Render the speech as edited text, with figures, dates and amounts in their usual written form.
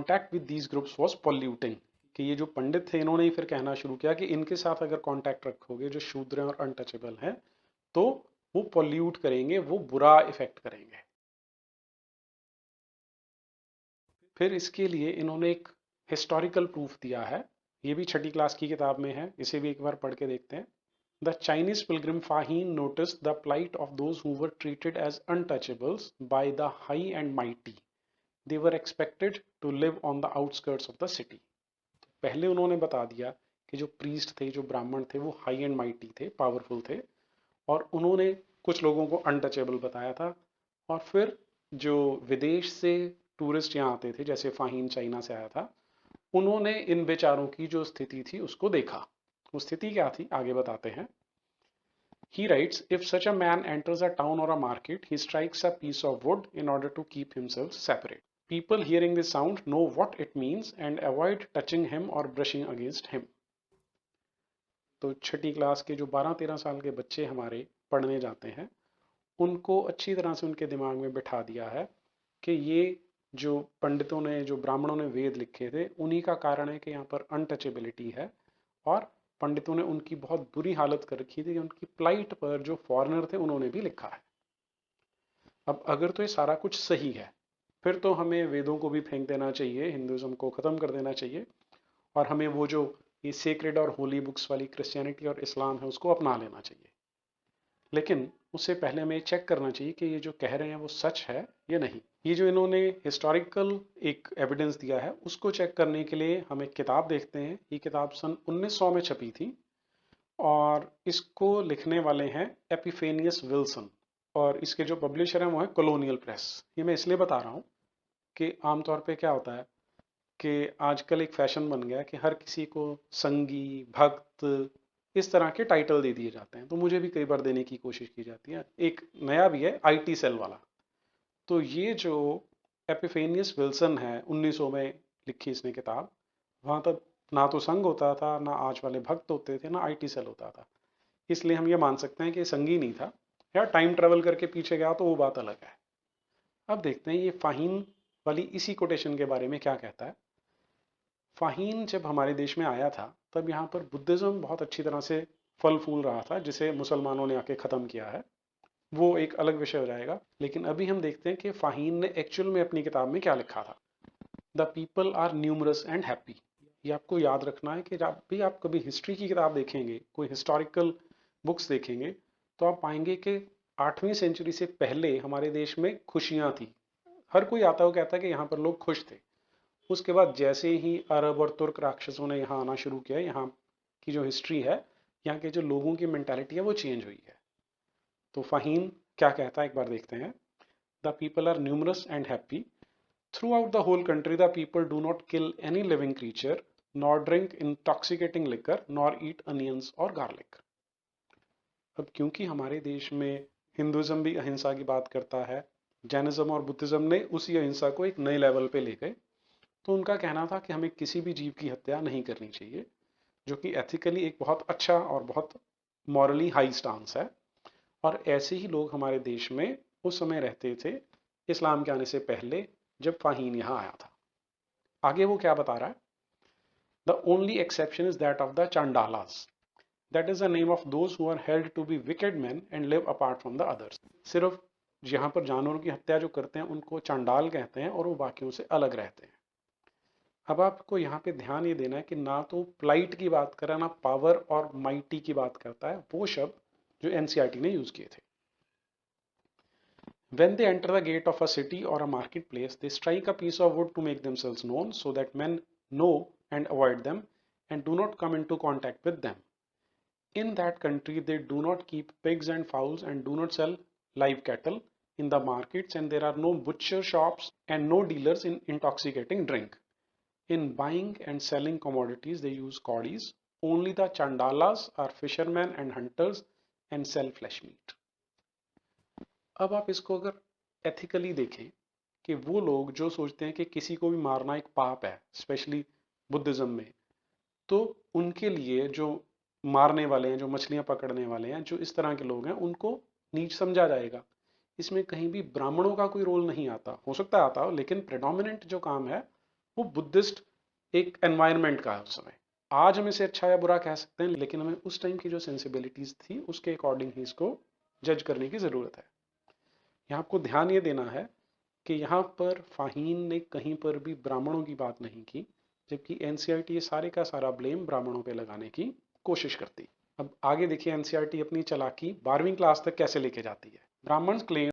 Contact with these groups was polluting, कि ये जो पंडित थे इन्होंने ही फिर कहना शुरू किया कि इनके साथ अगर कॉन्टैक्ट रखोगे जो शूद्र हैं और अनटचेबल हैं तो वो पॉल्यूट करेंगे, वो बुरा इफेक्ट करेंगे। फिर इसके लिए इन्होंने एक हिस्टोरिकल प्रूफ दिया है, ये भी छठी क्लास की किताब में है, इसे भी एक बार पढ़ के देखते हैं। The Chinese Pilgrim फाहीन noticed the plight of those who were treated as untouchables by the high and mighty. They were expected to live on the outskirts of the city. पहले उन्होंने बता दिया कि जो प्रीस्ट थे, जो ब्राह्मण थे, वो हाई एंड माइटी थे, पावरफुल थे, और उन्होंने कुछ लोगों को अनटचेबल बताया था। और फिर जो विदेश से टूरिस्ट यहाँ आते थे, जैसे फाहीन चाइना से आया था, उन्होंने इन बेचारों की जो स्थिति थी उसको देखा। वो स्थिति क्या थी आगे बताते हैं। He writes, if such a man enters a town or a market, he strikes a piece of wood in order to keep himself separate. People hearing this sound know what it means and avoid touching him or brushing against him. तो छठी class के जो 12-13 साल के बच्चे हमारे पढ़ने जाते हैं, उनको अच्छी तरह से उनके दिमाग में बिठा दिया है कि ये जो पंडितों ने, जो ब्राह्मणों ने वेद लिखे थे, उन्हीं का कारण है कि यहाँ पर अनटचेबिलिटी है। और पंडितों ने उनकी बहुत बुरी हालत कर रखी थी कि उनकी प्लाइट पर जो फॉरेनर थे उन्होंने भी लिखा है। अब अगर तो ये सारा कुछ सही है, फिर तो हमें वेदों को भी फेंक देना चाहिए, हिंदुज्म को ख़त्म कर देना चाहिए, और हमें वो जो ये सेक्रेड और होली बुक्स वाली क्रिश्चियनिटी और इस्लाम है उसको अपना लेना चाहिए। लेकिन उससे पहले हमें चेक करना चाहिए कि ये जो कह रहे हैं वो सच है या नहीं। ये जो इन्होंने हिस्टोरिकल एक एविडेंस दिया है उसको चेक करने के लिए हम एक किताब देखते हैं। ये किताब सन 1900 में छपी थी और इसको लिखने वाले हैं एपिफेनियस विल्सन, और इसके जो पब्लिशर हैं वो है कॉलोनियल प्रेस। ये मैं इसलिए बता रहा हूँ कि आमतौर पे क्या होता है कि आजकल एक फैशन बन गया है कि हर किसी को संगी, भक्त, इस तरह के टाइटल दे दिए जाते हैं। तो मुझे भी कई बार देने की कोशिश की जाती है। एक नया भी है, आईटी सेल वाला। तो ये जो एपिफेनियस विल्सन है, 1900 में लिखी इसने किताब, वहाँ तक ना तो संघ होता था, ना आज वाले भक्त होते थे, ना आईटी सेल होता था। इसलिए हम ये मान सकते हैं कि संघी नहीं था, या टाइम ट्रेवल करके पीछे गया तो वो बात अलग है। अब देखते हैं ये फाहीन वाली इसी कोटेशन के बारे में क्या कहता है। फाहीन जब हमारे देश में आया था तब यहाँ पर बुद्धिज्म बहुत अच्छी तरह से फल फूल रहा था, जिसे मुसलमानों ने आके ख़त्म किया है। वो एक अलग विषय हो जाएगा। लेकिन अभी हम देखते हैं कि फाहीन ने एक्चुअल में अपनी किताब में क्या लिखा था। The people are numerous and happy. ये आपको याद रखना है कि जब भी आप कभी हिस्ट्री की किताब देखेंगे, कोई हिस्टोरिकल बुक्स देखेंगे, तो आप पाएंगे कि 8वीं सेंचुरी से पहले हमारे देश में खुशियां थी। हर कोई आता है वो कहता है कि यहाँ पर लोग खुश थे। उसके बाद जैसे ही अरब और तुर्क राक्षसों ने यहाँ आना शुरू किया, यहाँ की जो हिस्ट्री है, यहाँ के जो लोगों की मेंटालिटी है वो चेंज हुई है। तो फाहीन क्या कहता है एक बार देखते हैं। The people are numerous and happy. Throughout the whole country, the people do not kill any living creature, nor drink intoxicating liquor, nor eat onions or garlic. अब क्योंकि हमारे देश में हिंदुज्म भी अहिंसा की बात करता है, जैनिज्म और बुद्धिज्म ने उसी अहिंसा को एक नए लेवल पे ले गए। तो उनका कहना था कि हमें किसी भी जीव की हत्या नहीं करनी चाहिए, जो कि एथिकली एक बहुत अच्छा और बहुत मॉरली हाई स्टांस है। और ऐसे ही लोग हमारे देश में उस समय रहते थे, इस्लाम के आने से पहले, जब फाहीन यहाँ आया था। आगे वो क्या बता रहा है। The only exception is that of the Chandalas, that is the name of those who are held to be wicked man and live apart from the others. सिर्फ यहाँ पर जानवरों की हत्या जो करते हैं उनको चांडाल कहते हैं, और वो बाकियों से अलग रहते हैं। अब आपको यहाँ पे ध्यान ये देना है कि ना तो प्लाइट की बात कर रहा है, ना पावर और माइटी की बात करता है, वो शब्द जो एनसीईआरटी ने यूज किए थे। When they enter the gate of a city or a marketplace, they strike a piece of wood to make themselves known so that men know and avoid them and do not come into contact with them. In that country, they do not keep pigs and fowls and do not sell live cattle in the markets, and there are no butcher shops and no dealers in intoxicating drink. In buying and selling commodities, they use cawdies. Only the chandalas are fishermen and hunters and sell flesh meat. अब आप इसको अगर ethically देखें कि वो लोग जो सोचते हैं कि किसी को भी मारना एक पाप है, स्पेशली बुद्धिज्म में, तो उनके लिए जो मारने वाले हैं, जो मछलियां पकड़ने वाले हैं, जो इस तरह के लोग हैं, उनको नीच समझा जाएगा। इसमें कहीं भी ब्राह्मणों का कोई रोल नहीं आता। हो सकता है आता हो, लेकिन प्रेडोमिनेंट जो काम है वो बुद्धिस्ट एक एनवायरनमेंट का है उस समय। आज हम इसे अच्छा या बुरा कह सकते हैं, लेकिन हमें उस टाइम की जो सेंसिबिलिटीज थी उसके अकॉर्डिंग ही इसको जज करने की जरूरत है। यहाँ आपको ध्यान ये देना है कि यहाँ पर फाहीन ने कहीं पर भी ब्राह्मणों की बात नहीं की, जबकि एनसीईआरटी ये सारे का सारा ब्लेम ब्राह्मणों पे लगाने की कोशिश करती। अब आगे देखिए एनसीईआरटी अपनी चालाकी 12वीं क्लास तक कैसे लेके जाती है। Brahmins claim